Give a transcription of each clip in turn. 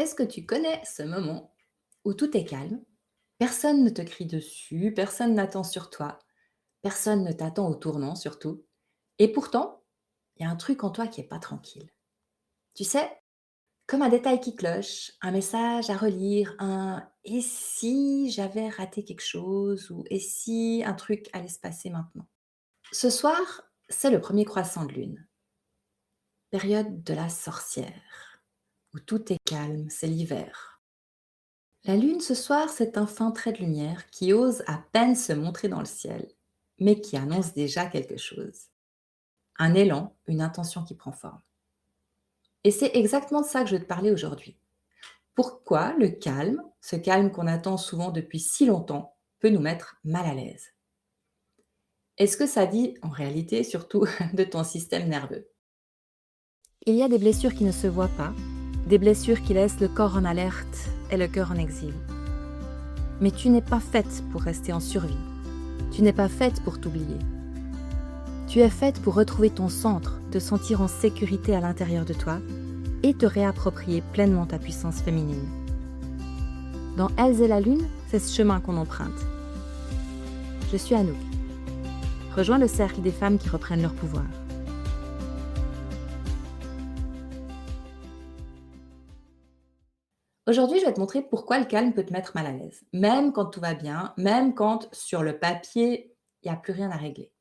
Est-ce que tu connais ce moment où tout est calme, personne ne te crie dessus, personne n'attend sur toi, personne ne t'attend au tournant surtout, et pourtant, il y a un truc en toi qui est pas tranquille. Tu sais, comme un détail qui cloche, un message à relire, un «et si j'avais raté quelque chose» ou «et si un truc allait se passer maintenant». Ce soir, c'est le premier croissant de lune, période de la sorcière, où tout est calme, c'est l'hiver. La lune ce soir, c'est un fin trait de lumière qui ose à peine se montrer dans le ciel, mais qui annonce déjà quelque chose. Un élan, une intention qui prend forme. Et c'est exactement de ça que je veux te parler aujourd'hui. Pourquoi le calme, ce calme qu'on attend souvent depuis si longtemps, peut nous mettre mal à l'aise? Est-ce que ça dit, en réalité, surtout de ton système nerveux? Il y a des blessures qui ne se voient pas, des blessures qui laissent le corps en alerte et le cœur en exil. Mais tu n'es pas faite pour rester en survie. Tu n'es pas faite pour t'oublier. Tu es faite pour retrouver ton centre, te sentir en sécurité à l'intérieur de toi et te réapproprier pleinement ta puissance féminine. Dans Elles et la Lune, c'est ce chemin qu'on emprunte. Je suis Anouk. Rejoins le cercle des femmes qui reprennent leur pouvoir. Aujourd'hui, je vais te montrer pourquoi le calme peut te mettre mal à l'aise, même quand tout va bien, même quand sur le papier, il n'y a plus rien à régler.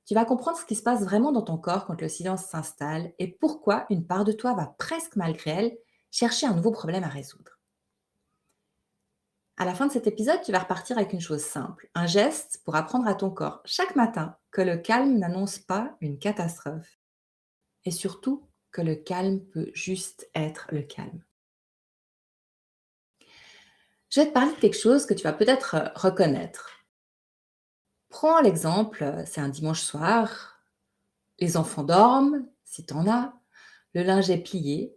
Tu vas comprendre ce qui se passe vraiment dans ton corps quand le silence s'installe et pourquoi une part de toi va presque malgré elle chercher un nouveau problème à résoudre. À la fin de cet épisode, tu vas repartir avec une chose simple, un geste pour apprendre à ton corps chaque matin que le calme n'annonce pas une catastrophe et surtout que le calme peut juste être le calme. Je vais te parler de quelque chose que tu vas peut-être reconnaître. Prends l'exemple, c'est un dimanche soir, les enfants dorment, si t'en as, le linge est plié,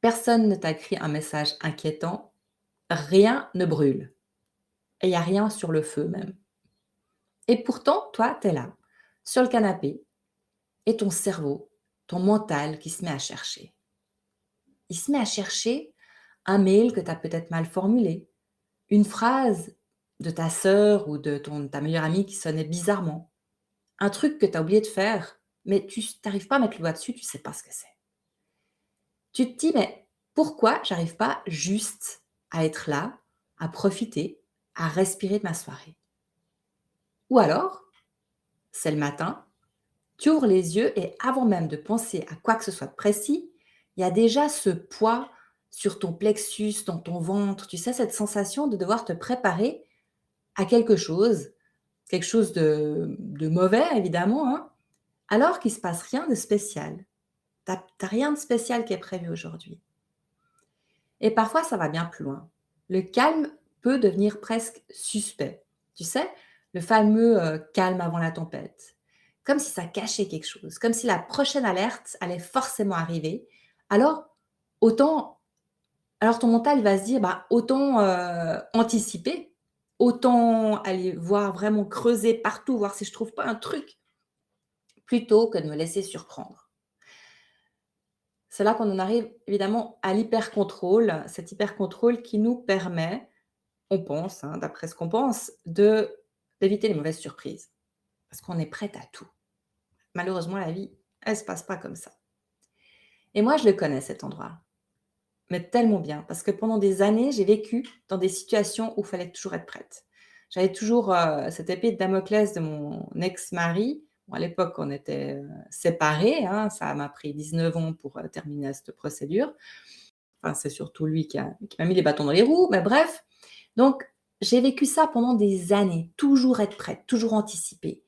personne ne t'a écrit un message inquiétant, rien ne brûle et il y a rien sur le feu même. Et pourtant, toi, tu es là, sur le canapé et ton cerveau, ton mental qui se met à chercher. Il se met à chercher un mail que tu as peut-être mal formulé, une phrase de ta sœur ou de ta meilleure amie qui sonnait bizarrement, un truc que tu as oublié de faire, mais tu n'arrives pas à mettre le doigt dessus, tu ne sais pas ce que c'est. Tu te dis: «Mais pourquoi j'arrive pas juste à être là, à profiter, à respirer de ma soirée?» Ou alors, c'est le matin, tu ouvres les yeux et avant même de penser à quoi que ce soit de précis, il y a déjà ce poids sur ton plexus, dans ton ventre, tu sais, cette sensation de devoir te préparer à quelque chose de mauvais évidemment, hein, alors qu'il se passe rien de spécial. Tu rien de spécial qui est prévu aujourd'hui. Et parfois, ça va bien plus loin. Le calme peut devenir presque suspect. Tu sais, le fameux calme avant la tempête. Comme si ça cachait quelque chose, comme si la prochaine alerte allait forcément arriver. Alors, autant, alors ton mental il va se dire, bah, autant anticiper, autant aller voir vraiment creuser partout, voir si je trouve pas un truc, plutôt que de me laisser surprendre. C'est là qu'on en arrive évidemment à l'hyper-contrôle, cet hyper-contrôle qui nous permet, on pense, hein, d'après ce qu'on pense, d'éviter les mauvaises surprises. Parce qu'on est prête à tout. Malheureusement, la vie, elle se passe pas comme ça. Et moi, je le connais cet endroit, mais tellement bien, parce que pendant des années, j'ai vécu dans des situations où il fallait toujours être prête. J'avais toujours, cette épée de Damoclès de mon ex-mari. Bon, à l'époque, on était, séparés, hein, ça m'a pris 19 ans pour, terminer cette procédure. Enfin, c'est surtout lui qui m'a mis les bâtons dans les roues, mais bref. Donc, j'ai vécu ça pendant des années, toujours être prête, toujours anticiper.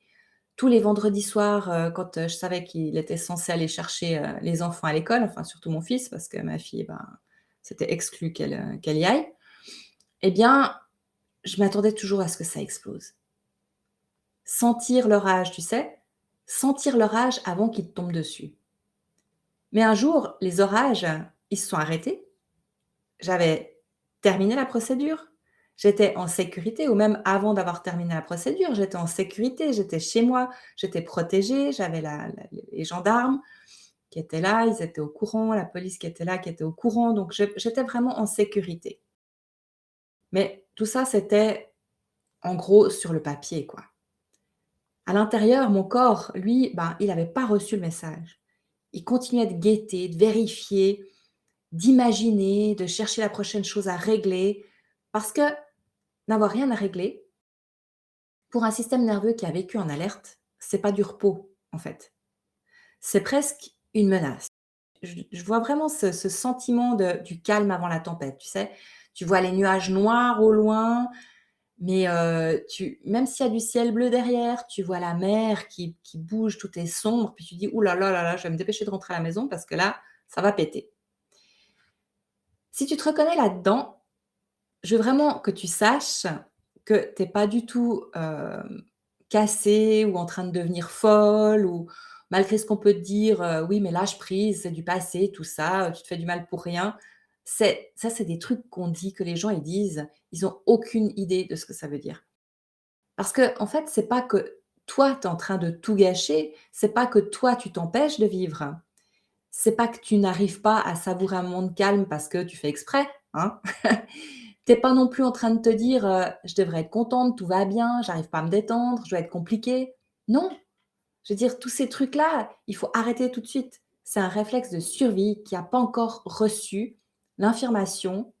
Tous les vendredis soirs, quand, je savais qu'il était censé aller chercher, les enfants à l'école, enfin surtout mon fils parce que ma fille, ben, c'était exclu qu'elle y aille. Eh bien, je m'attendais toujours à ce que ça explose. Sentir l'orage, tu sais? Sentir l'orage avant qu'il te tombe dessus. Mais un jour, les orages, ils se sont arrêtés. J'avais terminé la procédure. J'étais en sécurité ou même avant d'avoir terminé la procédure, j'étais en sécurité, j'étais chez moi, j'étais protégée, j'avais les gendarmes. qui étaient là, ils étaient au courant, la police qui était là, qui était au courant, donc j'étais vraiment en sécurité. Mais tout ça, c'était en gros sur le papier, quoi. À l'intérieur, mon corps, lui, ben, il n'avait pas reçu le message. Il continuait de guetter, de vérifier, d'imaginer, de chercher la prochaine chose à régler, parce que n'avoir rien à régler, pour un système nerveux qui a vécu en alerte, c'est pas du repos, en fait. C'est presque une menace. Je vois vraiment ce sentiment du calme avant la tempête, tu sais? Tu vois les nuages noirs au loin, mais même s'il y a du ciel bleu derrière, tu vois la mer qui bouge, tout est sombre, puis tu dis: «Ouh là là là là, je vais me dépêcher de rentrer à la maison parce que là, ça va péter». Si tu te reconnais là-dedans, je veux vraiment que tu saches que tu es pas du tout, cassée ou en train de devenir folle ou malgré ce qu'on peut te dire, «Oui, mais lâche prise, c'est du passé, tout ça, tu te fais du mal pour rien». C'est des trucs qu'on dit, que les gens ils disent, ils ont aucune idée de ce que ça veut dire. Parce qu'en fait, c'est pas que toi, tu es en train de tout gâcher, c'est pas que toi, tu t'empêches de vivre. C'est pas que tu n'arrives pas à savourer un moment de calme parce que tu fais exprès, hein. Tu es pas non plus en train de te dire, «Je devrais être contente, tout va bien, j'arrive pas à me détendre, je dois être compliquée». Non! Je veux dire, tous ces trucs-là, il faut arrêter tout de suite. C'est un réflexe de survie qui a pas encore reçu l'information,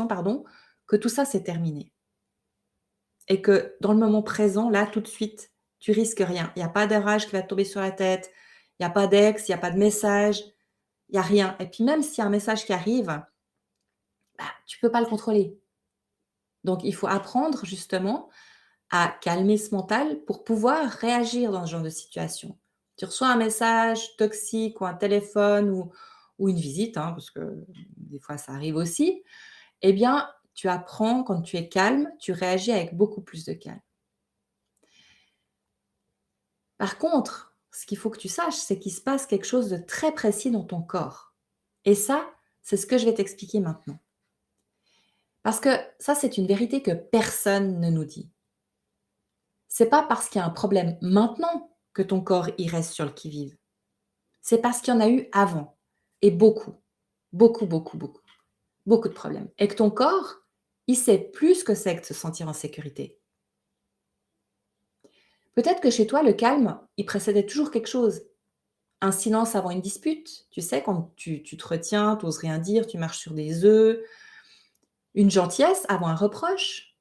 pardon, que tout ça, c'est terminé et que dans le moment présent, là, tout de suite, tu risques rien. Il y a pas d'orage qui va te tomber sur la tête, il y a pas d'ex, il y a pas de message, il y a rien et puis même s'il y a un message qui arrive, bah, tu peux pas le contrôler. Donc il faut apprendre justement à calmer ce mental pour pouvoir réagir dans ce genre de situation. Tu reçois un message toxique ou un téléphone ou une visite, hein, parce que des fois ça arrive aussi, eh bien, tu apprends quand tu es calme, tu réagis avec beaucoup plus de calme. Par contre, ce qu'il faut que tu saches, c'est qu'il se passe quelque chose de très précis dans ton corps. Et ça, c'est ce que je vais t'expliquer maintenant. Parce que ça, c'est une vérité que personne ne nous dit. C'est pas parce qu'il y a un problème maintenant que ton corps y reste sur le qui-vive. C'est parce qu'il y en a eu avant et beaucoup, beaucoup, beaucoup, beaucoup, beaucoup de problèmes et que ton corps, il sait plus ce que c'est que de se sentir en sécurité. Peut-être que chez toi, le calme, il précédait toujours quelque chose. Un silence avant une dispute, tu sais, quand tu te retiens, tu oses rien dire, tu marches sur des œufs. Une gentillesse avant un reproche.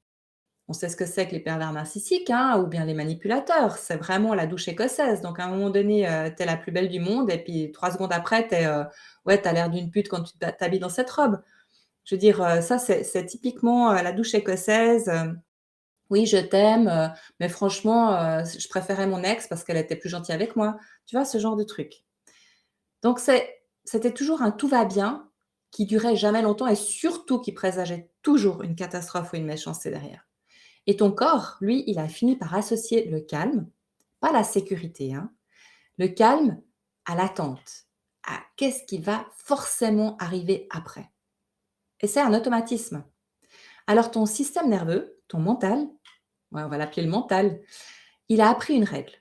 On sait ce que c'est que les pervers narcissiques, hein, ou bien les manipulateurs. C'est vraiment la douche écossaise. Donc, à un moment donné, tu es la plus belle du monde et puis 3 secondes après, ouais, tu as l'air d'une pute quand tu t'habilles dans cette robe. Je veux dire, ça, c'est typiquement, la douche écossaise, «Oui, je t'aime, mais franchement, je préférais mon ex parce qu'elle était plus gentille avec moi». Tu vois, ce genre de truc. Donc c'était toujours un tout va bien qui durait jamais longtemps et surtout qui présageait toujours une catastrophe ou une méchanceté derrière. Et ton corps, lui, il a fini par associer le calme, pas la sécurité, hein, le calme à l'attente, à qu'est-ce qui va forcément arriver après. Et c'est un automatisme. Alors ton système nerveux, ton mental, ouais, on va l'appeler le mental, il a appris une règle.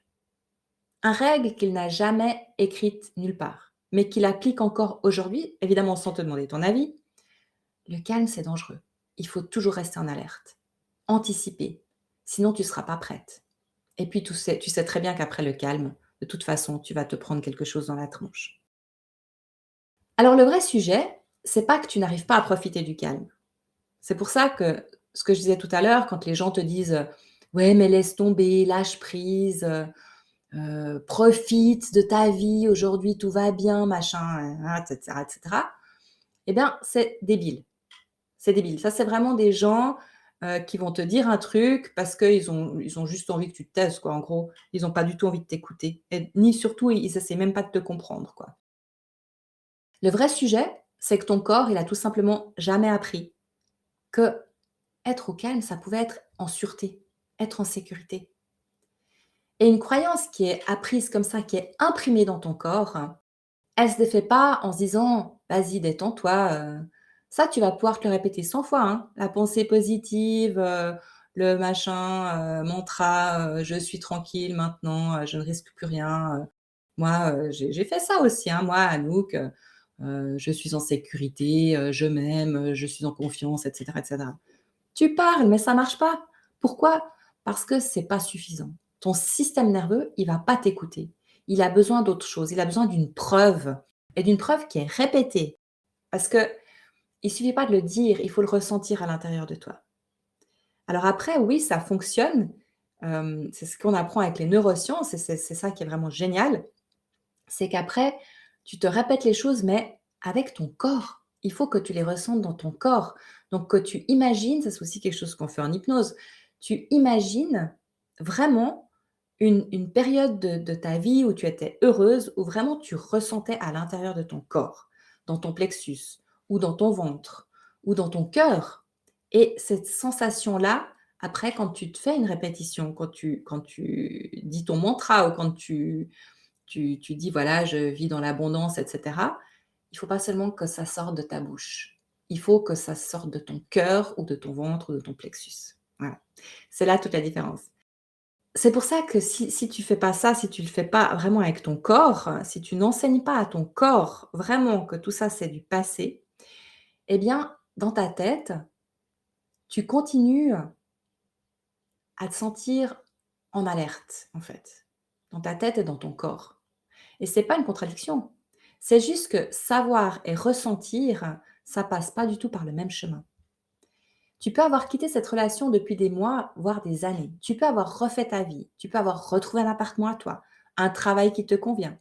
Une règle qu'il n'a jamais écrite nulle part, mais qu'il applique encore aujourd'hui, évidemment sans te demander ton avis. Le calme, c'est dangereux. Il faut toujours rester en alerte, anticiper, sinon tu ne seras pas prête. Et puis tu sais très bien qu'après le calme, de toute façon, tu vas te prendre quelque chose dans la tronche. Alors le vrai sujet, c'est pas que tu n'arrives pas à profiter du calme. C'est pour ça que ce que je disais tout à l'heure, quand les gens te disent: «Ouais, mais laisse tomber, lâche prise, profite de ta vie, aujourd'hui tout va bien, machin, et cetera et cetera», eh bien, c'est débile. C'est débile. Ça, c'est vraiment des gens, qui vont te dire un truc parce qu'ils ont juste envie que tu te taises, quoi, en gros. Ils n'ont pas du tout envie de t'écouter et ni surtout, ils essaient même pas de te comprendre, quoi. Le vrai sujet, c'est que ton corps, il a tout simplement jamais appris que être au calme, ça pouvait être en sûreté, être en sécurité. Et une croyance qui est apprise comme ça, qui est imprimée dans ton corps, elle se défait pas en se disant: «Vas-y, détends-toi, ça, tu vas pouvoir te le répéter 100 fois, hein, la pensée positive, le machin, mantra, «Je suis tranquille maintenant, je ne risque plus rien», Moi, j'ai fait ça aussi, hein, moi, Anouk, je suis en sécurité, je m'aime, je suis en confiance et cetera et cetera. Tu parles, mais ça marche pas. Pourquoi? Parce que c'est pas suffisant. Ton système nerveux, il va pas t'écouter. Il a besoin d'autre chose. Il a besoin d'une preuve et d'une preuve qui est répétée. Parce qu'il suffit pas de le dire, il faut le ressentir à l'intérieur de toi. Alors après, oui, ça fonctionne, c'est ce qu'on apprend avec les neurosciences et c'est ça qui est vraiment génial, c'est qu'après, tu te répètes les choses, mais avec ton corps. Il faut que tu les ressentes dans ton corps. Donc que tu imagines, ça c'est aussi quelque chose qu'on fait en hypnose, tu imagines vraiment une période de ta vie où tu étais heureuse, où vraiment tu ressentais à l'intérieur de ton corps, dans ton plexus ou dans ton ventre ou dans ton cœur. Et cette sensation-là, après quand tu te fais une répétition, quand tu dis ton mantra ou quand tu dis: «Voilà, je vis dans l'abondance» et cetera. Il faut pas seulement que ça sorte de ta bouche. Il faut que ça sorte de ton cœur ou de ton ventre ou de ton plexus. Voilà. C'est là toute la différence. C'est pour ça que si tu fais pas ça, si tu le fais pas vraiment avec ton corps, si tu n'enseignes pas à ton corps vraiment que tout ça c'est du passé, eh bien, dans ta tête, tu continues à te sentir en alerte, en fait, dans ta tête et dans ton corps. Et c'est pas une contradiction. C'est juste que savoir et ressentir, ça passe pas du tout par le même chemin. Tu peux avoir quitté cette relation depuis des mois, voire des années. Tu peux avoir refait ta vie. Tu peux avoir retrouvé un appartement à toi, un travail qui te convient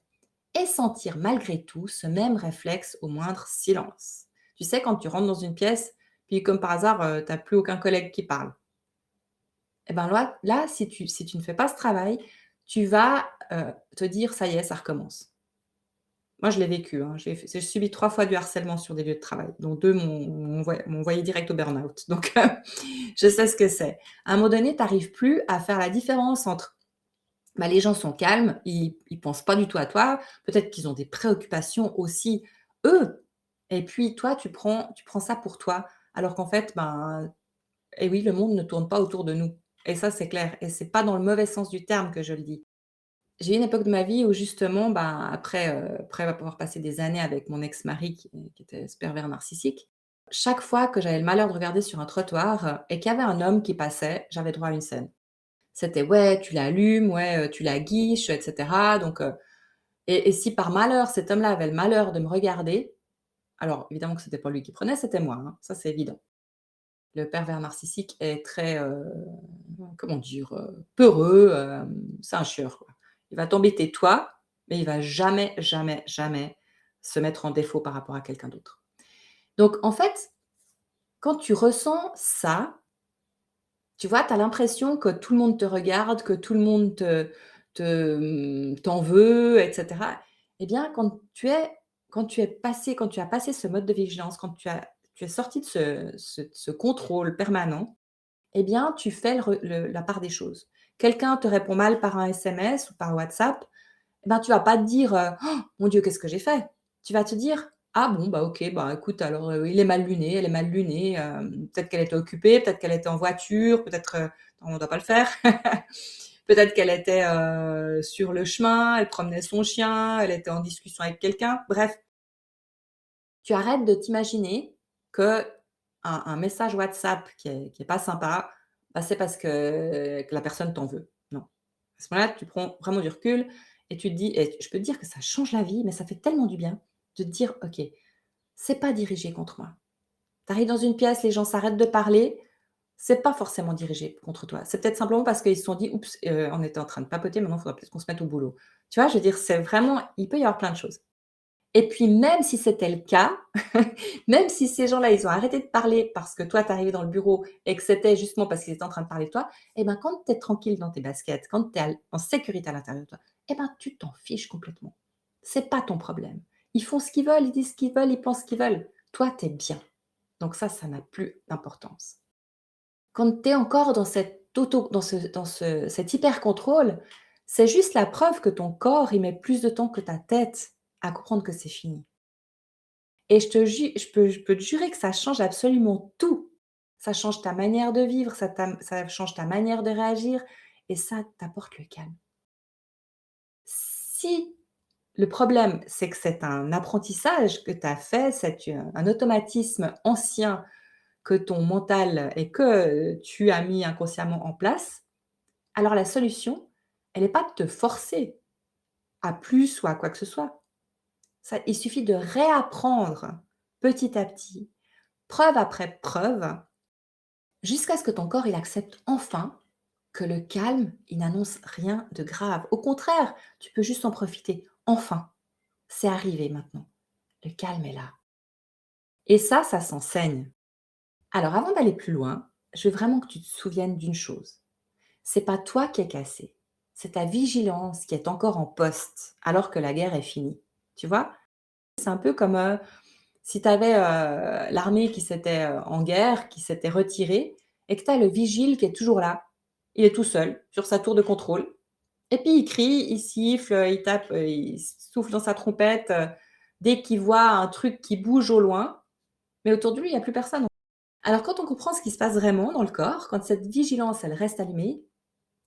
et sentir malgré tout ce même réflexe au moindre silence. Tu sais, quand tu rentres dans une pièce, puis comme par hasard, tu as plus aucun collègue qui parle. Et ben là, si tu ne fais pas ce travail, tu vas, te dire: «Ça y est, ça recommence». Moi, je l'ai vécu, hein. J'ai subi 3 fois du harcèlement sur des lieux de travail, dont 2 m'ont envoyé direct au burn-out. Donc je sais ce que c'est. À un moment donné, tu arrives plus à faire la différence entre, bah, les gens sont calmes, ils pensent pas du tout à toi, peut-être qu'ils ont des préoccupations aussi, eux, et puis toi, tu prends ça pour toi, alors qu'en fait, ben, et oui, le monde ne tourne pas autour de nous et ça, c'est clair et c'est pas dans le mauvais sens du terme que je le dis. J'ai eu une époque de ma vie où justement, ben, après avoir passé des années avec mon ex-mari qui était ce pervers narcissique, chaque fois que j'avais le malheur de regarder sur un trottoir, et qu'il y avait un homme qui passait, j'avais droit à une scène. C'était: «Ouais, tu l'allumes, ouais, tu la guiches» et cetera donc et si par malheur, cet homme-là avait le malheur de me regarder, alors évidemment que c'était pas lui qui prenait, c'était moi, hein, ça c'est évident. Le pervers narcissique est très, comment dire? Peureux, c'est un chieur, quoi. Il va t'embêter toi, mais il va jamais, jamais, jamais se mettre en défaut par rapport à quelqu'un d'autre. Donc en fait, quand tu ressens ça, tu vois, tu as l'impression que tout le monde te regarde, que tout le monde t'en veut et cetera. Eh bien, quand tu as passé ce mode de vigilance, quand tu es sorti de ce contrôle permanent, eh bien, tu fais la part des choses. Quelqu'un te répond mal par un SMS ou par WhatsApp, eh ben, tu vas pas te dire, «Oh mon Dieu, qu'est-ce que j'ai fait?» Tu vas te dire: «Ah bon, bah, OK, bah, écoute alors, il est mal luné, elle est mal lunée, peut-être qu'elle était occupée, peut-être qu'elle était en voiture, peut-être, on ne doit pas le faire. Peut-être qu'elle était, sur le chemin, elle promenait son chien, elle était en discussion avec quelqu'un». Bref, tu arrêtes de t'imaginer qu'un un message WhatsApp qui est pas sympa, bah, c'est parce que la personne t'en veut. Non. À ce moment-là, tu prends vraiment du recul et tu te dis et je peux te dire que ça change la vie, mais ça fait tellement du bien de te dire: «OK, c'est pas dirigé contre moi». Tu arrives dans une pièce, les gens s'arrêtent de parler, c'est pas forcément dirigé contre toi. C'est peut-être simplement parce qu'ils se sont dit: «Oups, on était en train de papoter, maintenant il faudra peut-être qu'on se mette au boulot». Tu vois? Je veux dire, c'est vraiment il peut y avoir plein de choses. Et puis même si c'était le cas, même si ces gens-là, ils ont arrêté de parler parce que toi, tu es arrivé dans le bureau et que c'était justement parce qu'ils étaient en train de parler de toi, et ben, quand tu es tranquille dans tes baskets, quand tu es en sécurité à l'intérieur de toi, et ben, tu t'en fiches complètement. C'est pas ton problème. Ils font ce qu'ils veulent, ils disent ce qu'ils veulent, ils pensent ce qu'ils veulent. Toi, tu es bien. Donc ça n'a plus d'importance. Quand tu es encore dans cet hyper contrôle, c'est juste la preuve que ton corps, il met plus de temps que ta tête à comprendre que c'est fini. Et je peux te jurer que ça change absolument tout. Ça change ta manière de vivre, ça change ta manière de réagir et ça t'apporte le calme. Si Le problème, c'est que c'est un apprentissage que tu as fait, c'est un automatisme ancien que ton mental et que tu as mis inconsciemment en place. Alors la solution, elle est pas de te forcer à plus ou à quoi que ce soit. Ça, il suffit de réapprendre petit à petit, preuve après preuve, jusqu'à ce que ton corps, il accepte enfin que le calme, il n'annonce rien de grave. Au contraire, tu peux juste en profiter. Enfin, c'est arrivé maintenant. Le calme est là. Et ça s'enseigne. Alors avant d'aller plus loin, je veux vraiment que tu te souviennes d'une chose. C'est pas toi qui es cassé, c'est ta vigilance qui est encore en poste alors que la guerre est finie. Tu vois? C'est un peu comme, si tu avais, l'armée qui s'était, en guerre, qui s'était retirée et que tu as le vigile qui est toujours là. Il est tout seul sur sa tour de contrôle et puis il crie, il siffle, il tape, il souffle dans sa trompette, dès qu'il voit un truc qui bouge au loin, mais autour de lui, il y a plus personne. Alors quand on comprend ce qui se passe vraiment dans le corps, quand cette vigilance, elle reste allumée,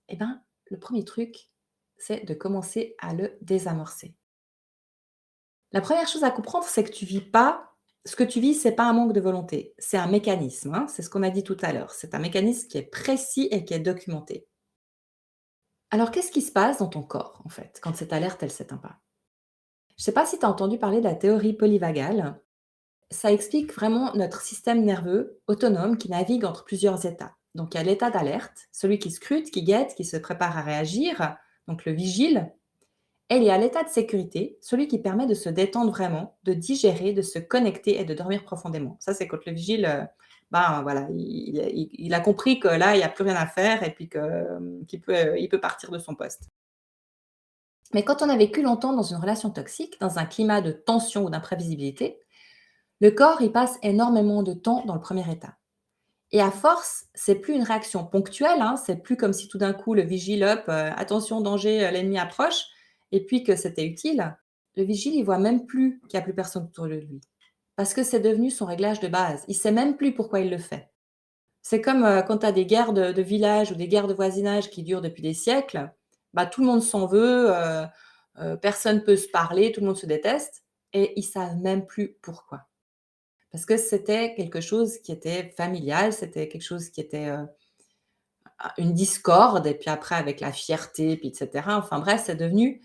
eh ben, le premier truc, c'est de commencer à le désamorcer. La première chose à comprendre, c'est que tu vis pas ce que tu vis, c'est pas un manque de volonté, c'est un mécanisme, hein, c'est ce qu'on a dit tout à l'heure. C'est un mécanisme qui est précis et qui est documenté. Alors qu'est-ce qui se passe dans ton corps, en fait, quand cette alerte, elle s'éteint pas? Je ne sais pas si tu as entendu parler de la théorie polyvagale. Ça explique vraiment notre système nerveux autonome qui navigue entre plusieurs états. Donc il y a l'état d'alerte, celui qui scrute, qui guette, qui se prépare à réagir, donc le vigile. Et il y a l'état de sécurité, celui qui permet de se détendre vraiment, de digérer, de se connecter et de dormir profondément. Ça, c'est quand le vigile, ben, voilà, il a compris que là, il n'y a plus rien à faire et puis il peut partir de son poste. Mais quand on a vécu longtemps dans une relation toxique, dans un climat de tension ou d'imprévisibilité, le corps, il passe énormément de temps dans le premier état. Et à force, c'est plus une réaction ponctuelle, hein, c'est plus comme si tout d'un coup le vigile, hop, attention danger, l'ennemi approche et puis que c'était utile. Le vigile, il voit même plus qu'il y a plus personne autour de lui parce que c'est devenu son réglage de base. Il sait même plus pourquoi il le fait. C'est comme, quand tu as des guerres de village ou des guerres de voisinage qui durent depuis des siècles, bah, tout le monde s'en veut, personne peut se parler, tout le monde se déteste et ils savent même plus pourquoi. Parce que c'était quelque chose qui était familial, c'était quelque chose qui était, une discorde et puis après avec la fierté, puis et cetera. Enfin bref, c'est devenu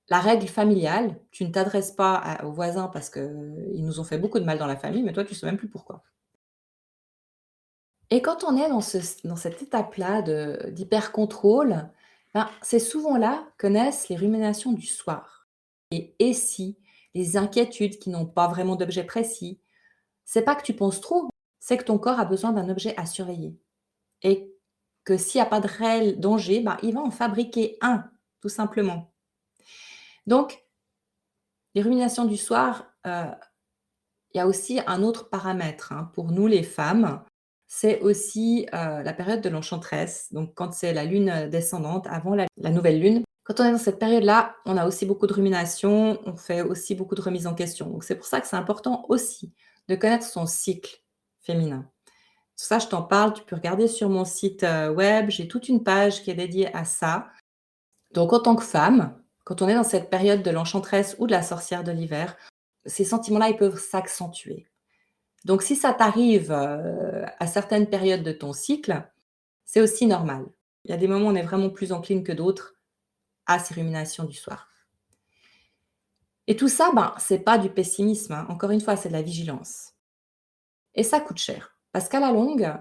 la règle familiale. Tu ne t'adresses pas aux voisins parce qu'ils nous ont fait beaucoup de mal dans la famille, mais toi, tu sais même plus pourquoi. Et quand on est dans cette étape-là d'hyper-contrôle, ben, c'est souvent là que naissent les ruminations du soir. Et si, les inquiétudes qui n'ont pas vraiment d'objet précis. C'est pas que tu penses trop, c'est que ton corps a besoin d'un objet à surveiller et que s'il y a pas de réel danger, bah, il va en fabriquer un, tout simplement. Donc les ruminations du soir, il y a aussi un autre paramètre, hein, pour nous les femmes, c'est aussi, la période de l'enchanteresse, donc quand c'est la lune, descendante avant la nouvelle lune. Quand on est dans cette période-là, on a aussi beaucoup de ruminations, on fait aussi beaucoup de remises en question. Donc c'est pour ça que c'est important aussi de connaître son cycle féminin. Tout ça, je t'en parle, tu peux regarder sur mon site, web, j'ai toute une page qui est dédiée à ça. Donc en tant que femme, quand on est dans cette période de l'enchanteresse ou de la sorcière de l'hiver, ces sentiments-là, ils peuvent s'accentuer. Donc si ça t'arrive, à certaines périodes de ton cycle, c'est aussi normal. Il y a des moments où on est vraiment plus encline que d'autres à ces ruminations du soir. Et tout ça, ben, c'est pas du pessimisme, hein. Encore une fois, c'est de la vigilance. Et ça coûte cher. Parce qu'à la longue,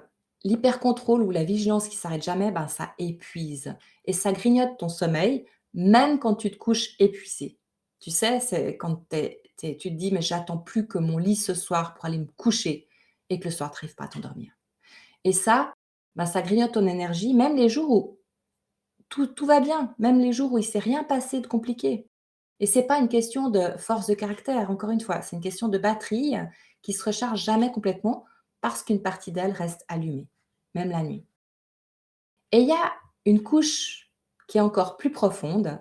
l'hypercontrôle ou la vigilance qui s'arrête jamais, ben, ça épuise. Et ça grignote ton sommeil, même quand tu te couches épuisé. Tu sais, c'est quand tu te dis, mais j'attends plus que mon lit ce soir pour aller me coucher et que le soir, tu n'arrives pas à t'endormir. Et ça, ben, ça grignote ton énergie, même les jours où tout va bien, même les jours où il ne s'est rien passé de compliqué. Et c'est pas une question de force de caractère, encore une fois, c'est une question de batterie qui se recharge jamais complètement parce qu'une partie d'elle reste allumée, même la nuit. Et il y a une couche qui est encore plus profonde,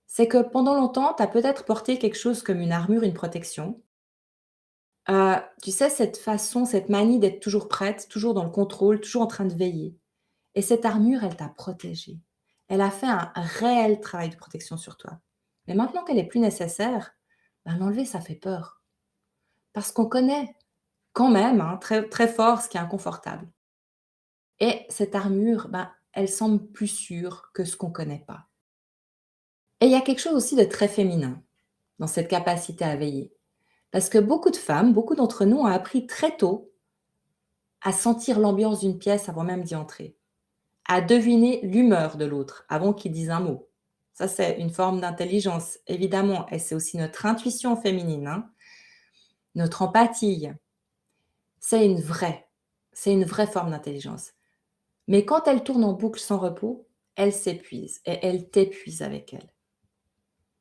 c'est que pendant longtemps, tu as peut-être porté quelque chose comme une armure, une protection. Tu sais, cette façon, cette manie d'être toujours prête, toujours dans le contrôle, toujours en train de veiller. Et cette armure, elle t'a protégée. Elle a fait un réel travail de protection sur toi. Mais maintenant qu'elle est plus nécessaire, ben, l'enlever, ça fait peur. Parce qu'on connaît quand même, hein, très, très fort ce qui est inconfortable. Et cette armure, ben, elle semble plus sûre que ce qu'on ne connaît pas. Et il y a quelque chose aussi de très féminin dans cette capacité à veiller. Parce que beaucoup de femmes, beaucoup d'entre nous ont appris très tôt à sentir l'ambiance d'une pièce avant même d'y entrer, à deviner l'humeur de l'autre avant qu'il dise un mot. Ça, c'est une forme d'intelligence, évidemment, et c'est aussi notre intuition féminine, hein, notre empathie. C'est une vraie, c'est une vraie forme d'intelligence. Mais quand elle tourne en boucle sans repos, elle s'épuise et elle t'épuise avec elle.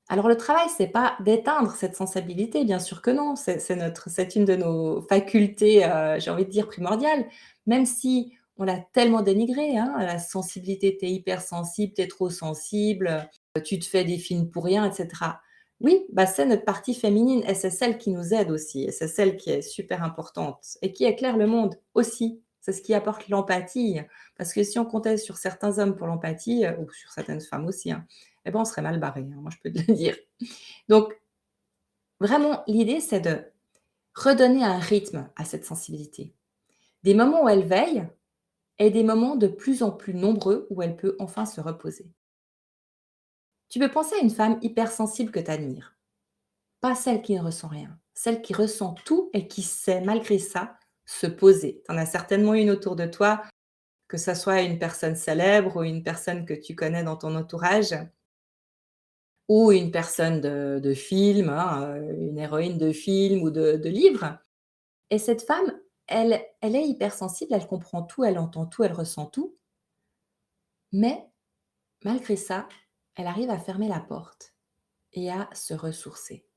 Alors le travail, c'est pas d'éteindre cette sensibilité, bien sûr que non, c'est une de nos facultés, j'ai envie de dire primordiales, même si on l'a tellement dénigrée, hein, la sensibilité, tu es hypersensible, tu es trop sensible, tu te fais des films pour rien et cetera. Oui, bah, c'est notre partie féminine et c'est celle qui nous aide aussi et c'est celle qui est super importante et qui éclaire le monde aussi. C'est ce qui apporte l'empathie, parce que si on comptait sur certains hommes pour l'empathie, ou sur certaines femmes aussi, hein, eh ben, on serait mal barré, hein, moi je peux te le dire. Donc vraiment, l'idée, c'est de redonner un rythme à cette sensibilité. Des moments où elle veille et des moments de plus en plus nombreux où elle peut enfin se reposer. Tu peux penser à une femme hypersensible que tu admires, pas celle qui ne ressent rien, celle qui ressent tout et qui sait malgré ça se poser. Tu en as certainement une autour de toi, que ça soit une personne célèbre ou une personne que tu connais dans ton entourage. Ou une personne de film, hein, une héroïne de film ou de livre. Et cette femme, elle est hypersensible, elle comprend tout, elle entend tout, elle ressent tout, mais malgré ça, elle arrive à fermer la porte et à se ressourcer.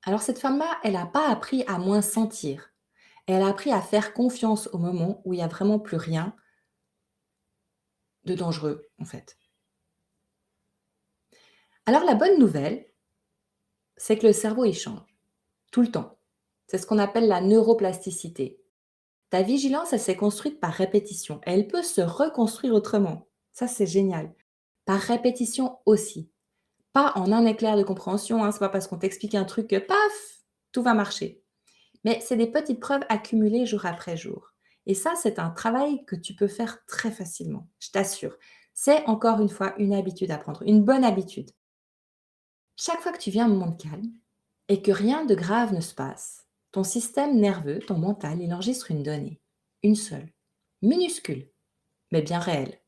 Alors cette femme-là, elle n'a pas appris à moins sentir. Elle a appris à faire confiance au moment où il y a vraiment plus rien de dangereux, en fait. Alors la bonne nouvelle, c'est que le cerveau, il change tout le temps. C'est ce qu'on appelle la neuroplasticité. Ta vigilance, elle s'est construite par répétition et elle peut se reconstruire autrement. Ça, c'est génial. Par répétition aussi. Pas en un éclair de compréhension, hein. C'est pas parce qu'on t'explique un truc que paf, tout va marcher. Mais c'est des petites preuves accumulées jour après jour. Et ça, c'est un travail que tu peux faire très facilement, je t'assure. C'est encore une fois une habitude à prendre, une bonne habitude. Chaque fois que tu viens à un moment de calme et que rien de grave ne se passe, ton système nerveux, ton mental, il enregistre une donnée. Une seule. Minuscule, mais bien réelle.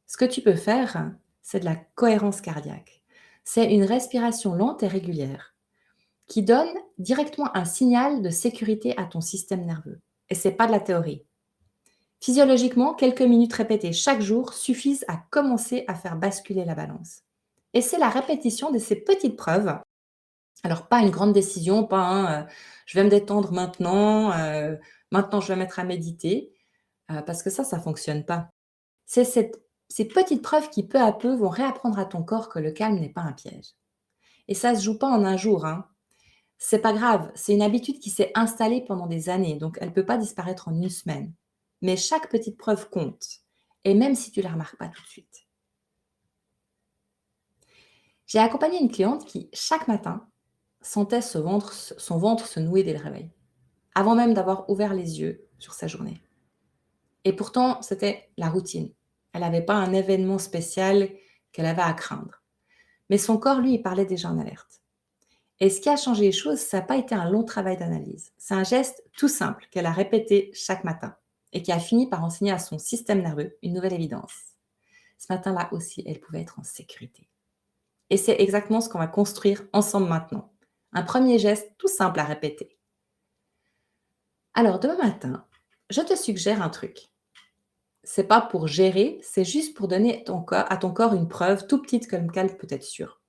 Ce que tu peux faire, c'est de la cohérence cardiaque. C'est une respiration lente et régulière qui donne directement un signal de sécurité à ton système nerveux. Et c'est pas de la théorie. Physiologiquement, quelques minutes répétées chaque jour suffisent à commencer à faire basculer la balance. Et c'est la répétition de ces petites preuves. Alors, pas une grande décision, pas un je vais me détendre maintenant, maintenant je vais me mettre à méditer, parce que ça fonctionne pas. C'est ces petites preuves qui, peu à peu, vont réapprendre à ton corps que le calme n'est pas un piège. Et ça se joue pas en un jour, hein. C'est pas grave, c'est une habitude qui s'est installée pendant des années, donc elle peut pas disparaître en une semaine. Mais chaque petite preuve compte, et même si tu la remarques pas tout de suite. J'ai accompagné une cliente qui, chaque matin, sentait son ventre se nouer dès le réveil, avant même d'avoir ouvert les yeux sur sa journée. Et pourtant, c'était la routine. Elle n'avait pas un événement spécial qu'elle avait à craindre. Mais son corps, lui, il parlait déjà en alerte. Et ce qui a changé les choses, ça n'a pas été un long travail d'analyse. C'est un geste tout simple qu'elle a répété chaque matin et qui a fini par enseigner à son système nerveux une nouvelle évidence. Ce matin-là aussi, elle pouvait être en sécurité. Et c'est exactement ce qu'on va construire ensemble maintenant. Un premier geste tout simple à répéter. Alors, demain matin, je te suggère un truc. C'est pas pour gérer, c'est juste pour donner à ton corps une preuve tout petite comme qu'elle peut être sûre.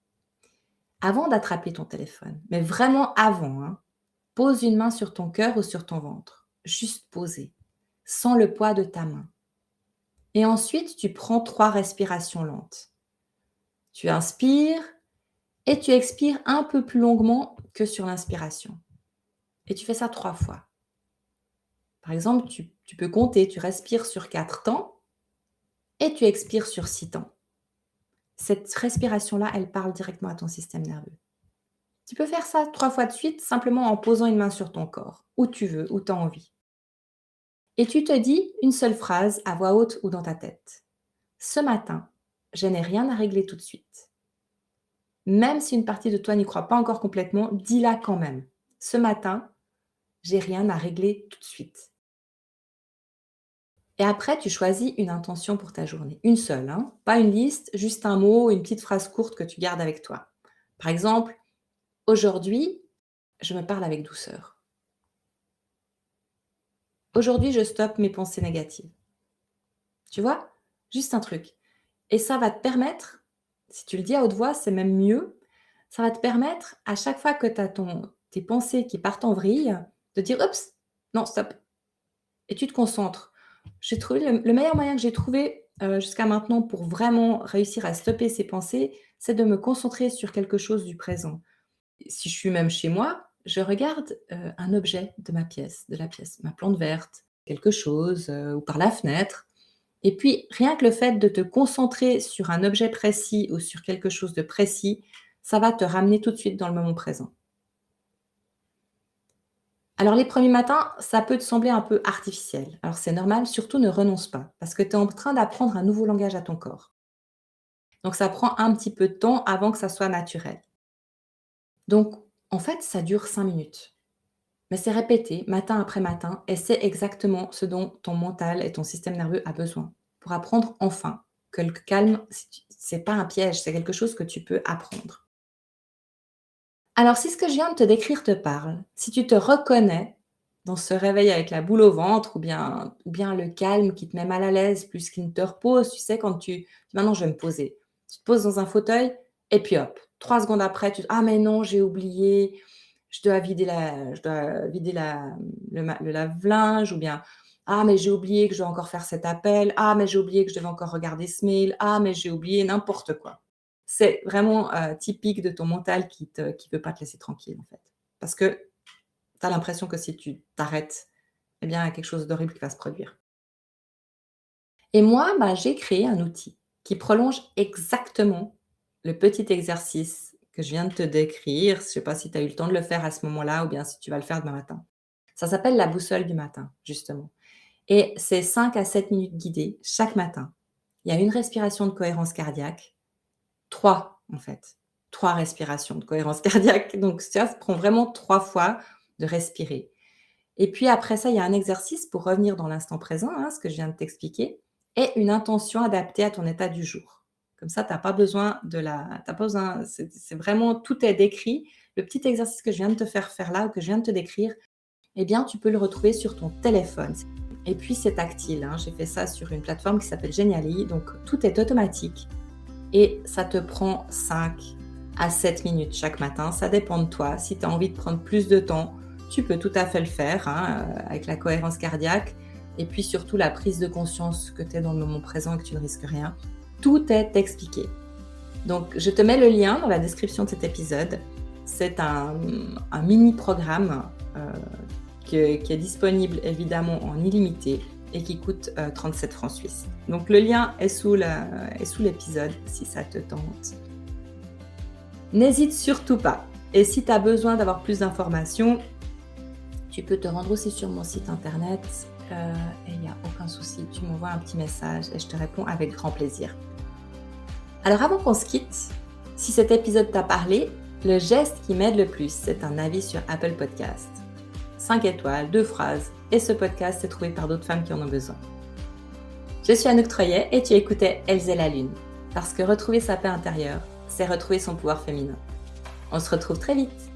Avant d'attraper ton téléphone, mais vraiment avant, hein, pose une main sur ton cœur ou sur ton ventre. Juste poser, sans le poids de ta main. Et ensuite, tu prends 3 respirations lentes. Tu inspires et tu expires un peu plus longuement que sur l'inspiration. Et tu fais ça 3 fois. Par exemple, tu peux compter, tu respires sur 4 temps et tu expires sur 6 temps. Cette respiration-là, elle parle directement à ton système nerveux. Tu peux faire ça 3 fois de suite, simplement en posant une main sur ton corps, où tu veux, où tu as envie. Et tu te dis une seule phrase à voix haute ou dans ta tête. Ce matin, je n'ai rien à régler tout de suite. Même si une partie de toi n'y croit pas encore complètement, dis-la quand même. Ce matin, j'ai rien à régler tout de suite. Et après, tu choisis une intention pour ta journée. Une seule, hein, pas une liste, juste un mot, une petite phrase courte que tu gardes avec toi. Par exemple, aujourd'hui, je me parle avec douceur. Aujourd'hui, je stoppe mes pensées négatives. Tu vois? Juste un truc. Et ça va te permettre, si tu le dis à haute voix, c'est même mieux, ça va te permettre, à chaque fois que tu as tes pensées qui partent en vrille, de dire: «Oups, non, stop» et tu te concentres. J'ai trouvé le meilleur moyen que j'ai trouvé, jusqu'à maintenant pour vraiment réussir à stopper ces pensées, c'est de me concentrer sur quelque chose du présent. Si je suis même chez moi, je regarde, un objet de la pièce, ma plante verte, quelque chose, ou par la fenêtre et puis rien que le fait de te concentrer sur un objet précis ou sur quelque chose de précis, ça va te ramener tout de suite dans le moment présent. Alors les premiers matins, ça peut te sembler un peu artificiel. Alors c'est normal, surtout ne renonce pas, parce que tu es en train d'apprendre un nouveau langage à ton corps. Donc ça prend un petit peu de temps avant que ça soit naturel. Donc en fait, ça dure 5 minutes. Mais c'est répété matin après matin et c'est exactement ce dont ton mental et ton système nerveux a besoin pour apprendre enfin que le calme, c'est pas un piège, c'est quelque chose que tu peux apprendre. Alors si ce que je viens de te décrire te parle, si tu te reconnais dans ce réveil avec la boule au ventre ou bien le calme qui te met mal à l'aise plus qu'il ne te repose, tu sais quand tu dis: «Maintenant je vais me poser». Tu te poses dans un fauteuil et puis hop, 3 secondes après tu te: «Ah mais non, j'ai oublié, je dois vider le lave-linge» ou bien: «Ah mais j'ai oublié que je dois encore faire cet appel. Ah mais j'ai oublié que je devais encore regarder ce mail. Ah mais j'ai oublié» n'importe quoi. C'est vraiment, typique de ton mental qui veut pas te laisser tranquille, en fait. Parce que tu as l'impression que si tu t'arrêtes, eh bien, il y a quelque chose d'horrible qui va se produire. Et moi, bah, j'ai créé un outil qui prolonge exactement le petit exercice que je viens de te décrire. Je ne sais pas si tu as eu le temps de le faire à ce moment-là ou bien si tu vas le faire demain matin. Ça s'appelle la boussole du matin, justement. Et c'est 5 à 7 minutes guidées chaque matin. Il y a une respiration de cohérence cardiaque, 3 en fait, 3 respirations de cohérence cardiaque. Donc ça prend vraiment 3 fois de respirer. Et puis après ça, il y a un exercice pour revenir dans l'instant présent, hein, ce que je viens de t'expliquer et une intention adaptée à ton état du jour. Comme ça, tu as pas besoin tu pas besoin c'est vraiment tout est décrit. Le petit exercice que je viens de te faire faire là ou que je viens de te décrire, eh bien, tu peux le retrouver sur ton téléphone. Et puis c'est tactile, hein. J'ai fait ça sur une plateforme qui s'appelle Genially, donc tout est automatique et ça te prend 5 à 7 minutes chaque matin. Ça dépend de toi. Si tu as envie de prendre plus de temps, tu peux tout à fait le faire, hein, avec la cohérence cardiaque et puis surtout la prise de conscience que tu es dans le moment présent et que tu ne risques rien. Tout est expliqué. Donc je te mets le lien dans la description de cet épisode. C'est un mini programme qui est disponible évidemment en illimité et qui coûte 37 francs suisses. Donc le lien est sous l'épisode si ça te tente. N'hésite surtout pas. Et si tu as besoin d'avoir plus d'informations, tu peux te rendre aussi sur mon site internet et il n'y a aucun souci. Tu m'envoies un petit message et je te réponds avec grand plaisir. Alors avant qu'on se quitte, si cet épisode t'a parlé, le geste qui m'aide le plus, c'est un avis sur Apple Podcast. 5 étoiles, 2 phrases, et ce podcast est trouvé par d'autres femmes qui en ont besoin. Je suis Anouk Troyet et tu écoutais Elles et la Lune, parce que retrouver sa paix intérieure, c'est retrouver son pouvoir féminin. On se retrouve très vite.